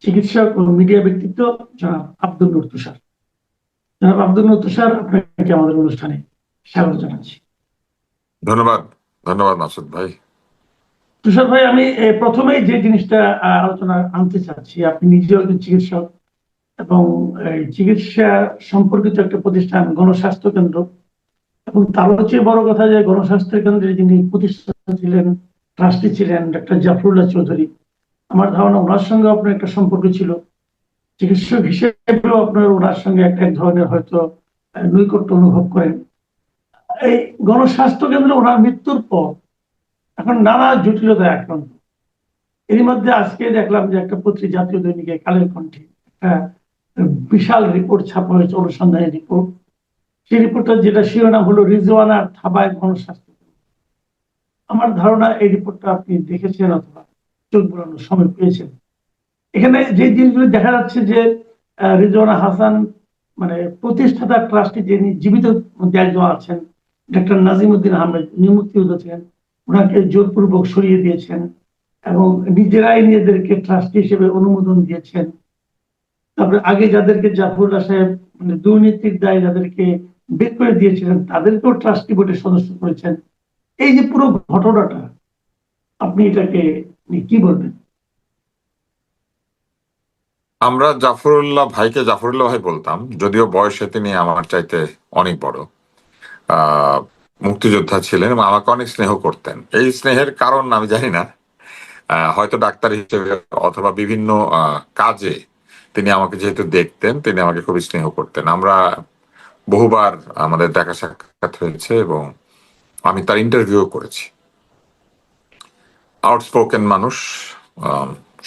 চিকিৎসক ও মিডিয়া ব্যক্তিত্ব জনাব আব্দুল নূর তুষার। জনাব আব্দুল নূর তুষার, আপনাকে আমাদের অনুষ্ঠানে স্বাগত জানাচ্ছি। ধন্যবাদ। ধন্যবাদ মাসুদ ভাই। তুষার ভাই, আমি প্রথমেই যে জিনিসটা আলোচনা আনতে চাচ্ছি, আপনি নিজেও একজন চিকিৎসক এবং চিকিৎসা সম্পর্কিত একটা প্রতিষ্ঠান গণস্বাস্থ্য কেন্দ্র, এবং তারও চেয়ে বড় কথা যে গণস্বাস্থ্য কেন্দ্রের যিনি প্রতিষ্ঠাতা ছিলেন, ট্রাস্টি ছিলেন ডক্টর জাফরুল্লাহ চৌধুরী। আমার ধারণা ওনার সঙ্গে আপনার একটা সম্পর্ক ছিল, চিকিৎসক হিসেবেও আপনার ওনার সঙ্গে এক ধরনের হয়তো নৈকট্য অনুভব করেন। এই গণস্বাস্থ্য কেন্দ্রে ওনার মৃত্যুর পর এখন নানা জটিলতায় আক্রান্ত। এর মধ্যে আজকে দেখলাম যে একটা জাতীয় দৈনিকে কালের কণ্ঠে একটা বিশাল রিপোর্ট ছাপা হয়েছে, অনুসন্ধানী রিপোর্ট। সেই রিপোর্টটা যেটা শিরোনাম হলো রিজওয়ানার থাবায় গণস্বাস্থ্য। আমার ধারণা এই রিপোর্টটা আপনি দেখেছেন অথবা চোখ বোলানোর সময় পেয়েছেন। এখানে যে জিনিসগুলো দেখা যাচ্ছে যে রিজওয়ানা হাসান মানে প্রতিষ্ঠাতা ট্রাস্টি যিনি জীবিত মধ্যে একজন আছেন, ডক্টর নাজিমউদ্দিন আহমেদ, নিমুক্তিযুদ্ধ ছিলেন, ওনাকে জোরপূর্বক সরিয়ে দিয়েছেন এবং নিজেরাই নিজেদেরকে ট্রাস্টি হিসেবে অনুমোদন দিয়েছেন। তারপরে আগে যাদেরকে জাফরুল্লাহ সাহেব মানে দুর্নীতির দায় যাদেরকে বের করে দিয়েছিলেন, তাদেরকেও ট্রাস্টি বোর্ডের সদস্য করেছেন। এই যে পুরো ঘটনাটা, আপনি এটাকে কি বলবেন? আমরা জাফরুল্লাহ ভাইকে জাফরুল্লাহ ভাই বলতাম, যদিও বয়সে তিনি আমার চাইতে অনেক বড়। মুক্তিযোদ্ধা ছিলেন এবং আমাকে অনেক স্নেহ করতেন। এই স্নেহের কারণ আমি জানি না, হয়তো ডাক্তার হিসেবে অথবা বিভিন্ন কাজে তিনি আমাকে যেহেতু দেখতেন, তিনি আমাকে খুবই স্নেহ করতেন। আমরা বহুবার আমাদের দেখা সাক্ষাৎ হয়েছে এবং আমি তার ইন্টারভিউ করেছি। আউটস্পোকেন মানুষ,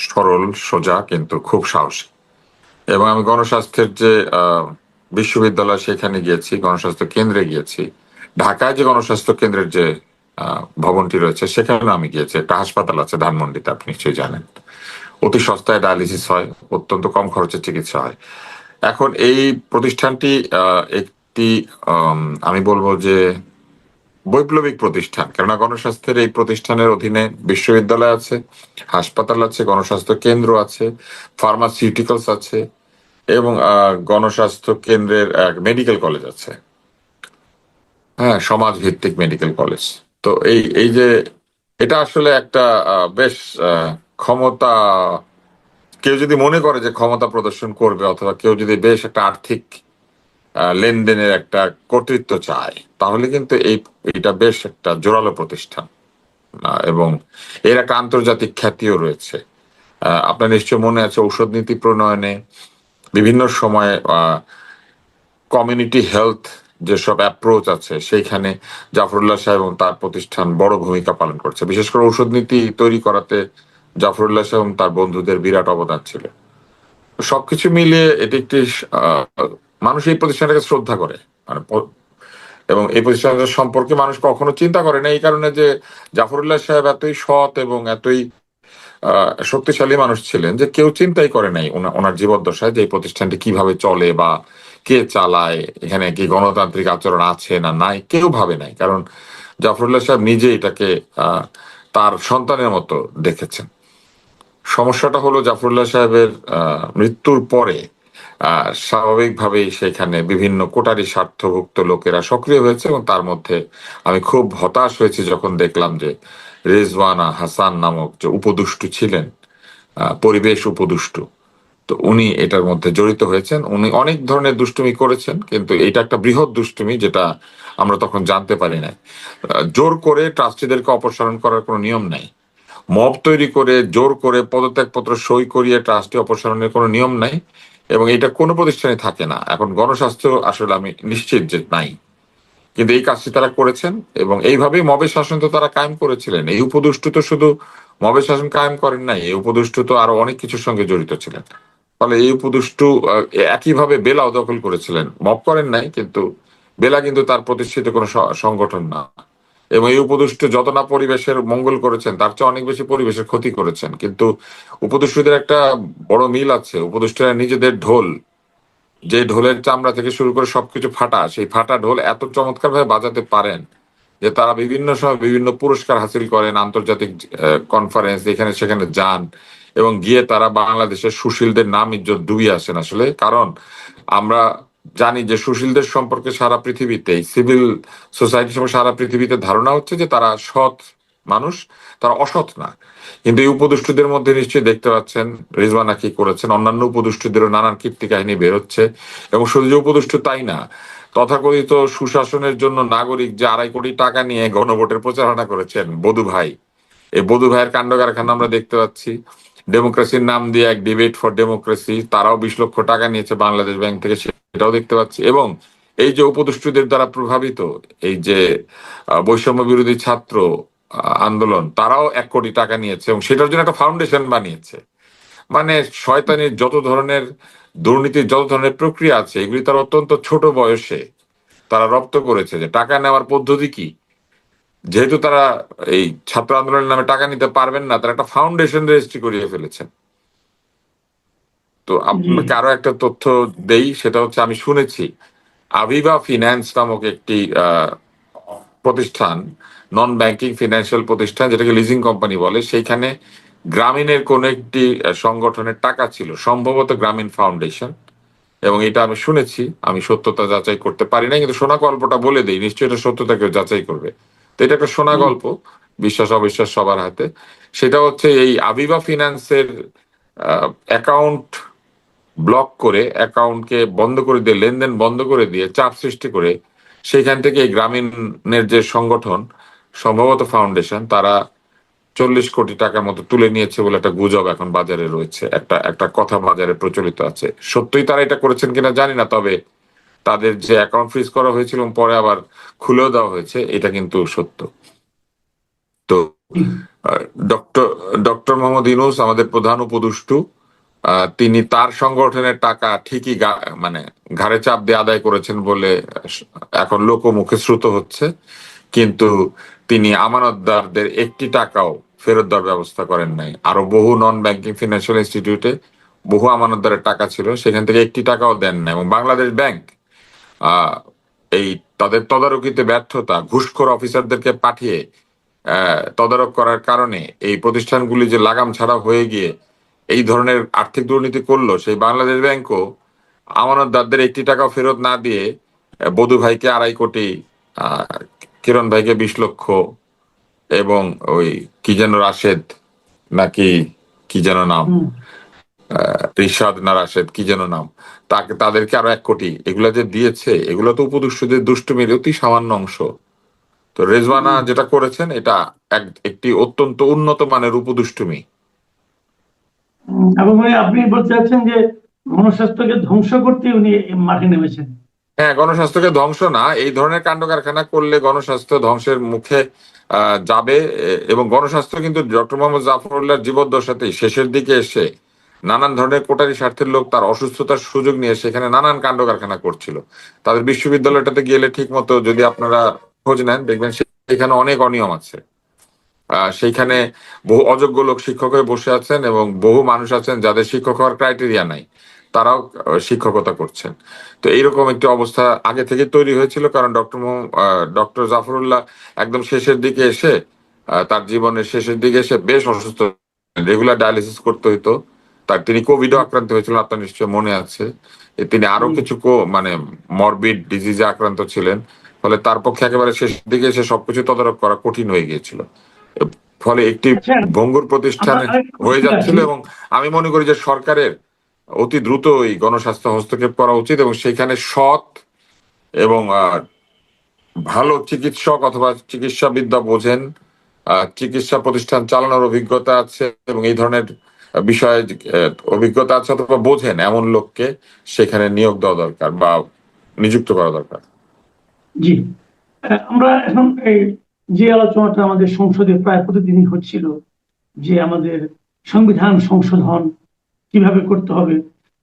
সরল সোজা কিন্তু খুব সাহসী। এবং আমি গণস্বাস্থ্যের যে বিশ্ববিদ্যালয় সেখানে গিয়েছি, গণস্বাস্থ্য কেন্দ্রে গিয়েছি। ঢাকায় যে গণস্বাস্থ্য কেন্দ্রের যে ভবনটি রয়েছে সেখানে আমি গিয়েছি। একটা হাসপাতাল আছে ধানমন্ডিতে, আপনি নিশ্চয়ই জানেন। অতি সস্তায় ডায়ালিসিস হয়, অত্যন্ত কম খরচে চিকিৎসা হয়। এখন এই প্রতিষ্ঠানটি একটি আমি বলবো যে বৈপ্লবিক প্রতিষ্ঠান, কেননা গণস্বাস্থ্যের এই প্রতিষ্ঠানের অধীনে বিশ্ববিদ্যালয় আছে, হাসপাতাল আছে, গণস্বাস্থ্য কেন্দ্র আছে, ফার্মাসিউটিক্যালস আছে এবং গণস্বাস্থ্য কেন্দ্রের এক মেডিকেল কলেজ আছে। হ্যাঁ, সমাজ ভিত্তিক মেডিকেল কলেজ। তো এই এই যে এটা আসলে একটা বেশ ক্ষমতা, কেউ যদি মনে করে যে ক্ষমতা প্রদর্শন করবে অথবা কেউ যদি বেশ একটা আর্থিক লেনদেনের একটা কর্তৃত্ব চায়, তাহলে কিন্তু এইটা বেশ একটা জোরালো প্রতিষ্ঠান এবং এর একটা আন্তর্জাতিক খ্যাতিও রয়েছে। আপনার নিশ্চয় মনে আছে ঔষধ নীতি প্রণয়নে বিভিন্ন সময় কমিউনিটি হেলথ যেসব অ্যাপ্রোচ আছে সেইখানে জাফরুল্লাহ সাহেব এবং তার প্রতিষ্ঠান বড় ভূমিকা পালন করছে। বিশেষ করে ঔষধ নীতি তৈরি করাতে জাফরুল্লাহ সাহেব এবং তার বন্ধুদের বিরাট অবদান ছিল। সবকিছু মিলিয়ে এটি একটি মানুষ এই প্রতিষ্ঠানটাকে শ্রদ্ধা করে, মানে এবং এই প্রতিষ্ঠানের সম্পর্কে মানুষ কখনো চিন্তা করে না, এই কারণে যে জাফরুল্লাহ সাহেব এতই সৎ এবং এতই শক্তিশালী মানুষ ছিলেন যে কেউ চিন্তাই করে নাই ওনার জীবদ্দশায় যে এই প্রতিষ্ঠানটি কিভাবে চলে বা কে চালায়, এখানে কি গণতান্ত্রিক আচরণ আছে না নাই, কেউ ভাবে নাই। কারণ জাফরুল্লাহ সাহেব নিজে এটাকে তার সন্তানের মতো দেখেছেন। সমস্যাটা হলো জাফরুল্লাহ সাহেবের মৃত্যুর পরে স্বাভাবিকভাবেই সেখানে বিভিন্ন কোটারি স্বার্থভুক্ত লোকেরা সক্রিয় হয়েছে এবং তার মধ্যে আমি খুব হতাশ হয়েছি যখন দেখলাম যে রেজওয়ানা হাসান নামক যে উপদুষ্টু ছিলেন, পরিবেশ উপদুষ্টু, তো উনি এটার মধ্যে জড়িত হয়েছেন। উনি অনেক ধরনের দুষ্টুমি করেছেন, কিন্তু এটা একটা বৃহৎ দুষ্টুমি যেটা আমরা তখন জানতে পারি না। জোর করে ট্রাস্টিদেরকে অপসারণ করার কোনো নিয়ম নাই। মব তৈরি করে জোর করে পদত্যাগপত্র সই করিয়ে ট্রাস্টি অপসারণের কোনো নিয়ম নাই এবং এটা কোনো প্রতিষ্ঠানে থাকে না। এখন গণস্বাস্থ্য আসলে আমি নিশ্চিত যে নাই, কিন্তু এই কাজটি তারা করেছেন এবং এইভাবেই মবের শাসন তো তারা কায়েম করেছিলেন। এই উপদুষ্টু তো শুধু মবের শাসন কায়েম করেন নাই, এই উপদুষ্টু তো আরো অনেক কিছুর সঙ্গে জড়িত ছিলেন। ফলে এই উপদুষ্টু একইভাবে বেলাও দখল করেছিলেন, মব করেন নাই, কিন্তু বেলা কিন্তু তার প্রতিষ্ঠিত কোনো সংগঠন না। এবং এই উপদুষ্ট যত না পরিবেশের মঙ্গল করেছেন তার চেয়ে অনেক বেশি পরিবেশের ক্ষতি করেছেন। কিন্তু উপদুষ্টদের একটা বড় মিল আছে, উপদুষ্টরা নিজেদের ঢোল, যে ঢোলের চামড়া থেকে শুরু করে সবকিছু ফাটা, সেই ফাটা ঢোল এত চমৎকার ভাবে বাজাতে পারেন যে তারা বিভিন্ন সময় বিভিন্ন পুরস্কার হাসিল করেন, আন্তর্জাতিক কনফারেন্স এখানে সেখানে যান এবং গিয়ে তারা বাংলাদেশের সুশীলদের নাম ইজ্জত ডুবিয়ে আসেন আসলে। কারণ আমরা জানি যে সুশীলদের সম্পর্কে সারা পৃথিবীতে সিভিল সোসাইটি সম্পর্কে সারা পৃথিবীতে ধারণা হচ্ছে যে তারা সৎ মানুষ, তারা অসৎ না। কিন্তু এই উপদেষ্টাদের মধ্যে নিশ্চয়ই দেখতে পাচ্ছেন রিজওয়ানা কি করেছেন, অন্যান্য উপদেষ্টাদেরও নানান কীর্তি কাহিনী বেরোচ্ছে। এবং শুধু যে উপদেষ্টা তাই না, তথাকথিত সুশাসনের জন্য নাগরিক যে 2.5 কোটি টাকা নিয়ে গণভোটের প্রচারণা করেছেন বধু ভাই, এই বধু ভাইয়ের কাণ্ড কারখানা আমরা দেখতে পাচ্ছি। ডেমোক্রেসির নাম দিয়ে এক ডিবেট ফর ডেমোক্রেসি, তারাও 20 লক্ষ টাকা নিয়েছে বাংলাদেশ ব্যাংক থেকে, সেটাও দেখতে পাচ্ছি। এবং এই যে উপদেষ্টাদের দ্বারা প্রভাবিত এই যে বৈষম্য বিরোধী ছাত্র আন্দোলন, তারাও 1 কোটি টাকা নিয়েছে এবং সেটার জন্য একটা ফাউন্ডেশন বানিয়েছে। মানে শয়তানির যত ধরনের দুর্নীতির যত ধরনের প্রক্রিয়া আছে এগুলি তারা অত্যন্ত ছোট বয়সে তারা রপ্ত করেছে। যে টাকা নেওয়ার পদ্ধতি কি, যেহেতু তারা এই ছাত্র আন্দোলনের নামে টাকা নিতে পারবেন না, তারা একটা ফাউন্ডেশন রেজিস্ট্রি করিয়ে ফেলেছেন। তো জি। আপনাকে আরো একটা তথ্য দেই, সেটা হচ্ছে আমি শুনেছি আভিভা ফিন্যান্স নামক একটি প্রতিষ্ঠান, নন ব্যাংকিং ফিনান্সিয়াল প্রতিষ্ঠান যেটাকে লিজিং কোম্পানি বলে, সেইখানে গ্রামীণের কোন একটি সংগঠনের টাকা ছিল, সম্ভবত গ্রামীণ ফাউন্ডেশন। এবং এটা আমি শুনেছি, আমি সত্যতা যাচাই করতে পারি না, কিন্তু শোনা গল্পটা বলে দিই, নিশ্চয়ই এটা সত্যতা কেউ যাচাই করবে। তো এটা একটা শোনা গল্প, বিশ্বাস অবিশ্বাস সবার হাতে। সেটা হচ্ছে এই আভিভা ফিন্যান্সের অ্যাকাউন্ট ব্লক করে, অ্যাকাউন্টকে বন্ধ করে দিয়ে, লেনদেন বন্ধ করে দিয়ে চাপ সৃষ্টি করে সেখান থেকে এই গ্রামীণের যে সংগঠন, সম্ভবত ফাউন্ডেশন, তারা 40 কোটি টাকার মতো তুলে নিয়েছে বলে একটা গুজব এখন বাজারে রয়েছে, একটা একটা কথা বাজারে প্রচলিত আছে। সত্যই তারা এটা করেছেন কিনা জানি না, তবে তাদের যে অ্যাকাউন্ট ফ্রিজ করা হয়েছিল এবং পরে আবার খুলেও দেওয়া হয়েছে, এটা কিন্তু সত্য। তো ডক্টর ডক্টর মোহাম্মদ ইউনূস আমাদের প্রধান উপদেষ্টা, তিনি তার সংগঠনের টাকা ঠিকই মানে ঘাড়ে চাপ দিয়ে আদায় করেছেন বলে এখন লোকমুখে শ্রুত হচ্ছে, কিন্তু তিনি আমানতদারদের 1টি টাকাও ফেরত দেওয়ার ব্যবস্থা করেন নাই। আরো বহু নন ব্যাংকিং ফিনান্সিয়াল ইনস্টিটিউটে বহু আমানতদারের টাকা ছিল, সেখান থেকে 1টি টাকাও দেন না। এবং বাংলাদেশ ব্যাংক আহ এই তাদের তদারকিতে ব্যর্থতা, ঘুষখোর অফিসারদেরকে পাঠিয়ে তদারক করার কারণে এই প্রতিষ্ঠানগুলি যে লাগাম ছাড়া হয়ে গিয়ে এই ধরনের আর্থিক দুর্নীতি করলো, সেই বাংলাদেশ ব্যাংকও আমানতদারদের 1টি টাকাও ফেরত না দিয়ে বধু ভাইকে 2.5 কোটি, কিরণ ভাইকে 20 লক্ষ, এবং ওই কি যেন রাশেদ নাকি কি যেন নাম, রিশাদ না রাশেদ কি যেন নাম, তাদেরকে আরো 1 কোটি, এগুলা যে দিয়েছে এগুলো তো উপদেষ্টাদের দুষ্টুমির অতি সামান্য অংশ। তো রেজওয়ানা যেটা করেছেন এটা একটি অত্যন্ত উন্নত মানের উপদুষ্টুমি। এবং আপনি বলতে চাচ্ছেন যে গণস্বাস্থ্যকে ধ্বংস করতে উনি মাঠে নেমেছেন? হ্যাঁ, গণস্বাস্থ্যকে ধ্বংস না, এই ধরনের কাণ্ড কারখানা করলে গণস্বাস্থ্য ধ্বংসের মুখে যাবে। এবং গণস্বাস্থ্য কিন্তু ডক্টর মোহাম্মদ জাফরুল্লাহর জীবদ্দশাতেই শেষের দিকে এসে নানান ধরনের কোটারি স্বার্থের লোক তার অসুস্থতার সুযোগ নিয়ে সেখানে নানান কাণ্ড কারখানা করছিল। তাদের বিশ্ববিদ্যালয়টাতে গেলে ঠিক মতো যদি আপনারা খোঁজ নেন, দেখবেন সেখানে অনেক অনিয়ম আছে। সেইখানে বহু অযোগ্য লোক শিক্ষক হয়ে বসে আছেন এবং বহু মানুষ আছেন যাদের শিক্ষক হওয়ার ক্রাইটেরিয়া নাই, তারাও শিক্ষকতা করছেন। তো এইরকম একটি অবস্থা আগে থেকে তৈরি হয়েছিল, কারণ ডক্টর জাফরুল্লাহ একদম শেষের দিকে এসে, তার জীবনের শেষের দিকে এসে বেশ অসুস্থ, রেগুলার ডায়ালিসিস করতে হইতো তার। তিনি কোভিডও আক্রান্ত হয়েছিলেন, আপনার নিশ্চয় মনে আছে। তিনি আরো কিছু মানে মরবিড ডিজিজে আক্রান্ত ছিলেন, ফলে তার পক্ষে একেবারে শেষের দিকে এসে সবকিছু তদারক করা কঠিন হয়ে গিয়েছিল। ফলে একটি ভঙ্গুর প্রতিষ্ঠানে হয়ে যাচ্ছিল। এবং আমি মনে করি যে সরকারের অতি দ্রুত এই গণস্বাস্থ্য হস্তক্ষেপ করা উচিত এবং সেখানে সৎ এবং ভালো চিকিৎসক অথবা চিকিৎসাবিদ্যা বোঝেন, চিকিৎসা প্রতিষ্ঠান চালানোর অভিজ্ঞতা আছে এবং এই ধরনের বিষয়ে অভিজ্ঞতা আছে অথবা বোঝেন এমন লোককে সেখানে নিয়োগ দেওয়া দরকার বা নিযুক্ত করা দরকার। জি, আমরা এখন এই যে আলোচনাটা আমাদের সংসদে প্রায় প্রতিদিনই হচ্ছিল, যে আমাদের সংবিধান সংশোধন কিভাবে করতে হবে,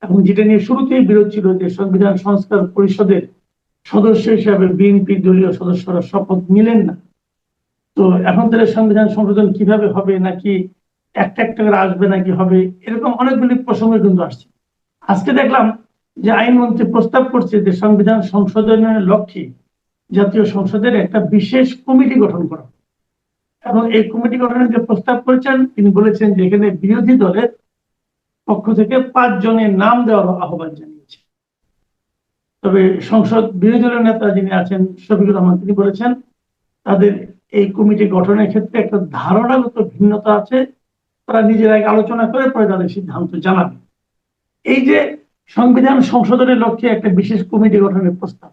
এবং যেটা নিয়ে শুরুতেই বিরোধ ছিল যে সংবিধান সংস্কার পরিষদের সদস্য হিসাবে বিএনপি দলীয় সদস্যরা শপথ নিলেন না। তো এখন তাহলে সংবিধান সংশোধন কিভাবে হবে, নাকি একটা একটা করে আসবে নাকি হবে, এরকম অনেকগুলি প্রসঙ্গ কিন্তু আসছে। আজকে দেখলাম যে আইনমন্ত্রী প্রস্তাব করছে যে সংবিধান সংশোধনের লক্ষ্যে জাতীয় সংসদের একটা বিশেষ কমিটি গঠন করা, এবং এই কমিটি গঠনের যে প্রস্তাব করেছেন তিনি বলেছেন যে এখানে বিরোধী দলের পক্ষ থেকে 5 জনের নাম দেওয়ার আহ্বান জানিয়েছে। তবে সংসদ বিরোধী দলের নেতা যিনি আছেন শফিকুর রহমান, তিনি বলেছেন তাদের এই কমিটি গঠনের ক্ষেত্রে একটা ধারণাগত ভিন্নতা আছে, তারা নিজেরাই আলোচনা করে পরে তাদের সিদ্ধান্ত জানাবে। এই যে সংবিধান সংশোধনের লক্ষ্যে একটা বিশেষ কমিটি গঠনের প্রস্তাব,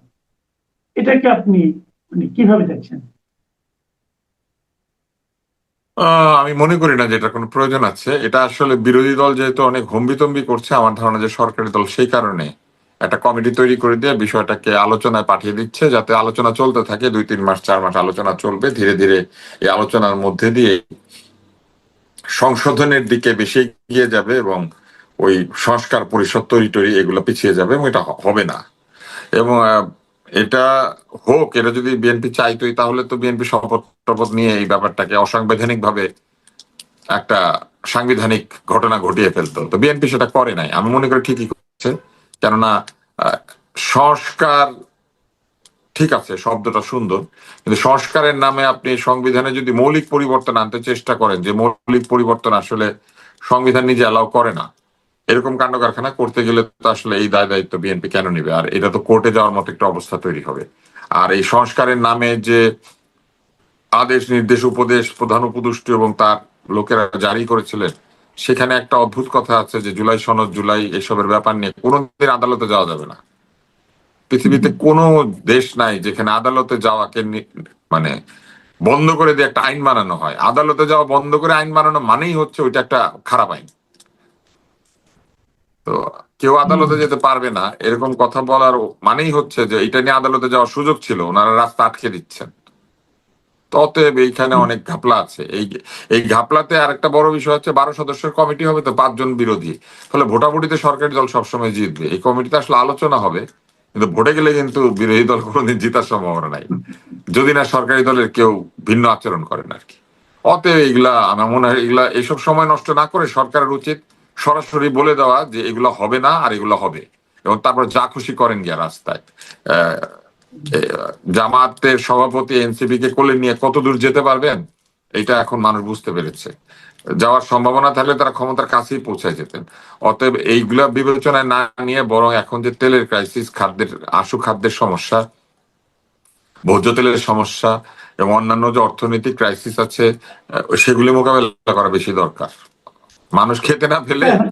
এটাকে আপনি মানে কিভাবে দেখছেন? আমি মনে করি না যে এটা কোনো প্রয়োজন আছে। এটা আসলে বিরোধী দল যেহেতু অনেক হম্বিতম্বি করছে, আমার ধারণা যে সরকারি দল সেই কারণে একটা কমিটি তৈরি করে দিয়ে বিষয়টাকে আলোচনায় পাঠিয়ে দিচ্ছে, যাতে আলোচনা চলতে থাকে। 2-3 মাস 4 মাস আলোচনা চলবে, ধীরে ধীরে এই আলোচনার মধ্যে দিয়ে সংশোধনের দিকে বেশি এগিয়ে যাবে এবং ওই সংস্কার পরিষদ তৈরি এগুলো পিছিয়ে যাবে এবং এটা হবে না। এবং এটা হোক, এটা যদি বিএনপি চাইতোই তাহলে তো বিএনপি শপথ টপথ নিয়ে এই ব্যাপারটাকে অসাংবিধানিক ভাবে একটা সাংবিধানিক ঘটনা ঘটিয়ে ফেলতো। তো বিএনপি সেটা করে নাই, আমি মনে করি ঠিকই করছে। কেননা আহ, সংস্কার ঠিক আছে, শব্দটা সুন্দর, কিন্তু সংস্কারের নামে আপনি সংবিধানে যদি মৌলিক পরিবর্তন আনতে চেষ্টা করেন, যে মৌলিক পরিবর্তন আসলে সংবিধান নিজে অ্যালাউ করে না, এরকম কাণ্ড কারখানা করতে গেলে তো আসলে এই দায় দায়িত্ব বিএনপি কেন নিবে? আর এটা তো কোর্টে যাওয়ার মতো একটা অবস্থা তৈরি হবে। আর এই সংস্কারের নামে যে আদেশ নির্দেশ উপদেশ প্রধান উপদেষ্টা এবং তার লোকেরা জারি করেছিলেন, সেখানে একটা অদ্ভুত কথা আছে যে জুলাই সনদ, জুলাই এসবের ব্যাপার নিয়ে কোনোদিন আদালতে যাওয়া যাবে না। পৃথিবীতে কোনো দেশ নাই যেখানে আদালতে যাওয়াকে মানে বন্ধ করে দিয়ে একটা আইন বানানো হয়। আদালতে যাওয়া বন্ধ করে আইন বানানো মানেই হচ্ছে ওইটা একটা খারাপ আইন। তো কেউ আদালতে যেতে পারবে না এরকম কথা বলার মানেই হচ্ছে যে এটা নিয়ে আদালতে যাওয়ার সুযোগ ছিল, ওনারা রাস্তা আটকে দিচ্ছেন। তো অতএব এইখানে অনেক ঘাপলা আছে। এই ঘাপলাতে আরেকটা বড় বিষয় হচ্ছে 12 সদস্যের কমিটি হবে, তো 5 জন বিরোধী, ফলে ভোটাভুটিতে সরকারি দল সবসময় জিতবে। এই কমিটিতে আসলে আলোচনা হবে, কিন্তু ভোটে গেলে কিন্তু বিরোধী দল কোনোদিন জেতার সম্ভাবনা নাই, যদি না সরকারি দলের কেউ ভিন্ন আচরণ করেন আর কি। অতএব এগুলা আমার মনে হয় এগুলা এইসব সময় নষ্ট না করে সরকারের উচিত সরাসরি বলে দেওয়া যে এগুলো হবে না আর এগুলো হবে, এবং তারপর যা খুশি করেন গিয়া রাস্তায়। আহ জামাতের সভাপতি এনসিপি কে কোলে নিয়ে কত দূর যেতে পারবেন এটা এখন মানুষ বুঝতে পেরেছে। যাওয়ার সম্ভাবনা থাকলে তারা ক্ষমতার কাছেই পৌঁছায় যেতেন। অতএব এইগুলা বিবেচনায় না নিয়ে বরং এখন যে তেলের ক্রাইসিস, খাদ্যের আশু খাদ্যের সমস্যা, ভোজ্য তেলের সমস্যা এবং অন্যান্য যে অর্থনৈতিক ক্রাইসিস আছে, সেগুলি মোকাবেলা করা বেশি দরকার। মানুষ খেতে না পেলে হ্যাঁ,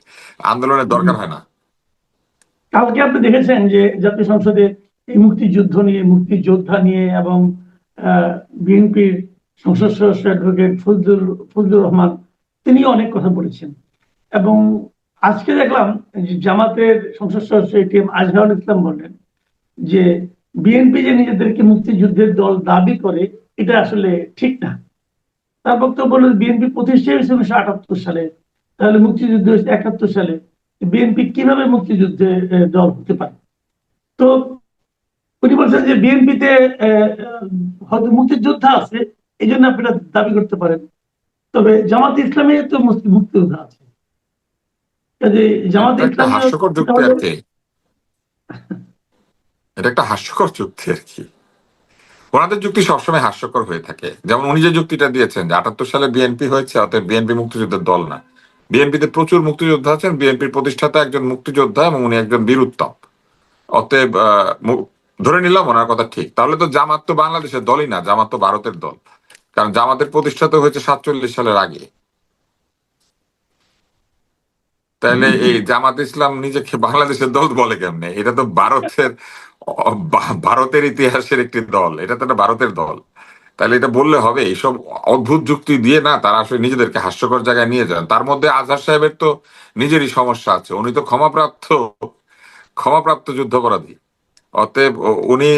আন্দোলনের দরকার হয় না। কালকে আপনি দেখেছেন যে জাতীয় সংসদে এই মুক্তিযুদ্ধ নিয়ে, মুক্তিযোদ্ধা নিয়ে এবং বিএনপির সংসদ সদস্য অ্যাডভোকেট ফজলুর রহমান তিনি অনেক কথা বলেছেন। এবং আজকে দেখলাম যে জামাতের সংসদ সদস্য এটিএম আজহারুল ইসলাম বললেন যে বিএনপি যে নিজেদেরকে মুক্তিযুদ্ধের দল দাবি করে এটা আসলে ঠিক না। তার বক্তব্য হল বিএনপি প্রতিষ্ঠা হয়েছে 1978 সালে, তাহলে মুক্তিযুদ্ধ হয়েছে 71 সালে, বিএনপি কিভাবে মুক্তিযুদ্ধে দল হতে পারে? তো উনি বলছেন যে বিএনপিতে হয়তো মুক্তিযোদ্ধা আছে, এই জন্য আপনি এটা দাবি করতে পারেন, তবে জামাত ইসলামে তো মুক্তিযোদ্ধা আছে, কাজে জামাত এটা একটা ইসলামী হাস্যকর যুক্তি আর কি, এটা একটা হাস্যকর যুক্তি আর কি। ওনাদের যুক্তি সবসময় হাস্যকর হয়ে থাকে। যেমন উনি যে যুক্তিটা দিয়েছেন যে 78 সালে বিএনপি হয়েছে, অতএব বিএনপি মুক্তিযুদ্ধের দল না। বিএনপিতে প্রচুর মুক্তিযোদ্ধা আছেন, বিএনপির প্রতিষ্ঠাতা একজন মুক্তিযোদ্ধা এবং উনি একজন বীর উত্তম। অতএব ধরে নিলাম ওনার কথা ঠিক, তাহলে তো জামাত তো বাংলাদেশের দলই না, জামাত তো ভারতের দল। কারণ জামাতের প্রতিষ্ঠাতা হয়েছে 47 সালের আগে। তাহলে এই জামাত ইসলাম নিজেকে বাংলাদেশের দল বলে কেমনে? এটা তো ভারতের ইতিহাসের একটি দল, এটা তো একটা ভারতের দল। তাহলে এটা বললে হবে? এইসব অদ্ভুত যুক্তি দিয়ে না তারা আসলে নিজেদেরকে হাস্যকর জায়গায় নিয়ে যান। তার মধ্যে আজহার সাহেবের তো নিজেরই সমস্যা আছে, উনি তো ক্ষমাপ্রাপ্ত যুদ্ধাপরাধী। অতএব উনি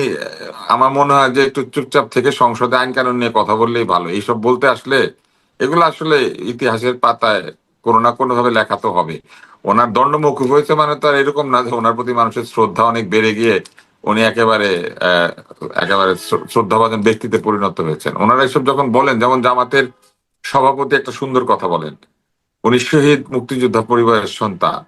আমার মনে হয় যে একটু চুপচাপ থেকে সংসদে আইন কানুন নিয়ে কথা বললেই ভালো। এইসব বলতে আসলে এগুলো আসলে ইতিহাসের পাতায় কোনো না কোনো ভাবে লেখা তো হবে। ওনার দণ্ড মওকুফ হয়েছে মানে তো আর এরকম না যে ওনার প্রতি মানুষের শ্রদ্ধা অনেক বেড়ে গিয়ে উনি একেবারে শ্রদ্ধাভাজন ব্যক্তিতে পরিণত হয়েছেন। ওনারা এসব যখন বলেন, যেমন জামাতের সভাপতি একটা সুন্দর কথা বলেন, উনি শহীদ মুক্তিযোদ্ধা পরিবারের সন্তান।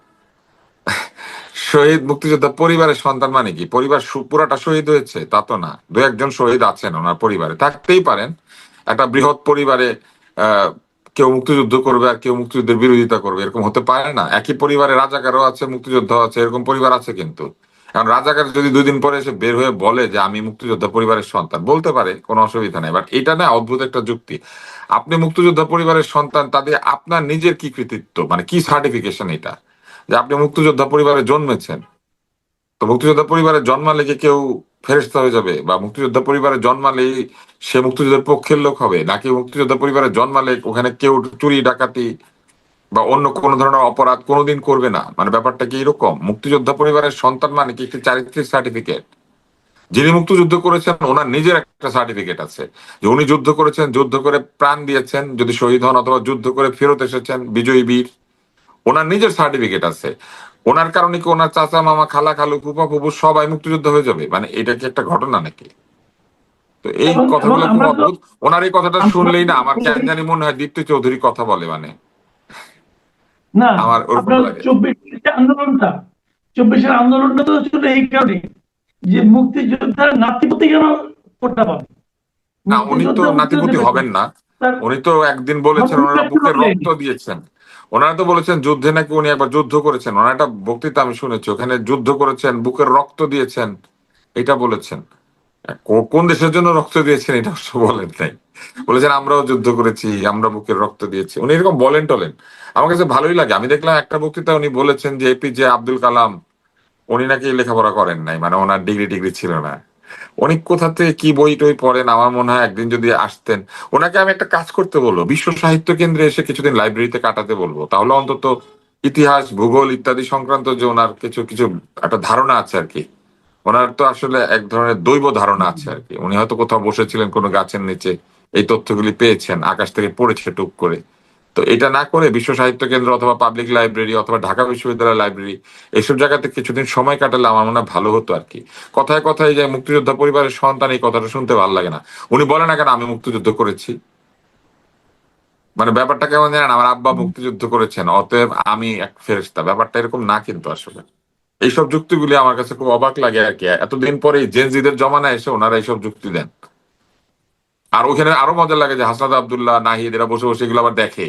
শহীদ মুক্তিযোদ্ধা পরিবারের সন্তান মানে কি পরিবার পুরাটা শহীদ হয়েছে তা তো না, দু একজন শহীদ আছেন ওনার পরিবারে, থাকতেই পারেন। একটা বৃহৎ পরিবারে আহ কেউ মুক্তিযুদ্ধ করবে আর কেউ মুক্তিযুদ্ধের বিরোধিতা করবে, এরকম হতে পারে না। একই পরিবারে রাজাকারও আছে, মুক্তিযোদ্ধা আছে, এরকম পরিবার আছে কিন্তু। কারণ রাজাকার যদি 2 দিন পরে এসে বের হয়ে বলে যে আমি মুক্তিযোদ্ধা পরিবারের সন্তান, বলতে পারে, কোনো অসুবিধা নেই। বাট এটা না অদ্ভুত একটা যুক্তি। আপনি মুক্তিযোদ্ধা পরিবারের সন্তান, তাদের আপনার নিজের কি কৃতিত্ব, মানে কি সার্টিফিকেশন এটা যে আপনি মুক্তিযোদ্ধা পরিবারে জন্মেছেন? তো মুক্তিযোদ্ধা পরিবারে জন্মালে কি কেউ ফেরেশতা হয়ে যাবে, বা মুক্তিযোদ্ধা পরিবারে জন্মালেই সে মুক্তিযুদ্ধের পক্ষের লোক হবে, নাকি মুক্তিযোদ্ধা পরিবারে জন্মালে ওখানে কেউ চুরি ডাকাতি বা অন্য কোনো ধরনের অপরাধ কোনোদিন করবে না? মানে ব্যাপারটা কি এরকম? মুক্তিযোদ্ধা পরিবারের সন্তান মানে কি একটি চারিত্রিক সার্টিফিকেট? যিনি মুক্তিযুদ্ধ করেছেন ওনার নিজের একটা সার্টিফিকেট আছে যে উনি যুদ্ধ করেছেন, যুদ্ধ করে প্রাণ দিয়েছেন, যদি শহীদ হন, অথবা যুদ্ধ করে ফেরত এসেছেন বিজয়ী বীর, ওনার নিজের সার্টিফিকেট আছে। ওনার কারণে কি ওনার চাচা মামা খালা খালু ফুফা ফুফু সবাই মুক্তিযুদ্ধ হয়ে যাবে? মানে এটা কি একটা ঘটনা নাকি? তো এই এবং এবং কথাগুলো খুব আমরা তো অদ্ভুত। ওনার এই কথাটা আমরা শুনলেই না আমার কেন জানি মনে হয় দীপ্তি চৌধুরী কথা বলে, মানে না, আমার ওরকম আপনার লাগে। 24 আন্দোলনটা তো ছিল এই কারণে যে মুক্তিযোদ্ধার নাতিপতি কেন কোটা পাবে, না, উনি তো মুক্তিযোদ্ধা নাতিপতি দেবে তো হবেন না। তার উনি তো একদিন বলেছেন ভবিষ্যৎ ওনারা বুকের বলেনি। রক্ত দিয়েছেন। ওনারা তো বলেছেন যুদ্ধে নাকি উনি একবার যুদ্ধ করেছেন, ওনার একটা বক্তৃতা আমি শুনেছি, ওখানে যুদ্ধ করেছেন, বুকের রক্ত দিয়েছেন, এটা বলেছেন। কোন দেশের জন্য রক্ত দিয়েছেন এটা অবশ্য বলেন নাই। বলেছেন আমরাও যুদ্ধ করেছি, আমরা বুকের রক্ত দিয়েছি, উনি এরকম বলেন টলেন। আমার কাছে ভালোই লাগে। আমি দেখলাম একটা বক্তৃতা উনি বলেছেন যে এপিজে আব্দুল কালাম উনি নাকি লেখাপড়া করেন নাই, মানে ওনার ডিগ্রি টিগ্রি ছিল না। উনি কোথা থেকে কি বই টই পড়েন, আমার মনে হয় একদিন যদি আসতেন, ওনাকে আমি একটা কাজ করতে বলবো, বিশ্ব সাহিত্য কেন্দ্রে এসে কিছুদিন লাইব্রেরিতে কাটাতে বলবো, তাহলে অন্তত ইতিহাস ভূগোল ইত্যাদি সংক্রান্ত যে ওনার কিছু কিছু একটা ধারণা আছে আর কি। ওনার তো আসলে এক ধরনের দৈব ধারণা আছে আর কি। উনি হয়তো কোথাও বসেছিলেন কোনো গাছের নিচে, এই তথ্যগুলি পেয়েছেন, আকাশ থেকে পড়েছে টুক করে। তো এটা না করে বিশ্ব সাহিত্য কেন্দ্র অথবা পাবলিক লাইব্রেরি অথবা ঢাকা বিশ্ববিদ্যালয় লাইব্রেরি এইসব জায়গাতে কিছুদিন সময় কাটালে আমার মনে হয় ভালো হতো আর কি। কথায় কথায় যে মুক্তিযোদ্ধা পরিবারের সন্তান, এই কথাটা শুনতে ভালো লাগে না। উনি বলে না কেন আমি মুক্তিযুদ্ধ করেছি? মানে ব্যাপারটা কেমন জানেন, আমার আব্বা মুক্তিযুদ্ধ করেছেন অতএব আমি এক ফেরেশতা, ব্যাপারটা এরকম না কিন্তু আসলে। এইসব যুক্তিগুলি আমার কাছে খুব অবাক লাগে আর কি। এতদিন পরে জেনজিদের জমানায় এসে ওনারা এইসব যুক্তি দেন। আর ওখানে আরো মজা লাগে যে হাসনাত আব্দুল্লাহ নাহিদ এরা বসে বসে এগুলো আবার দেখে।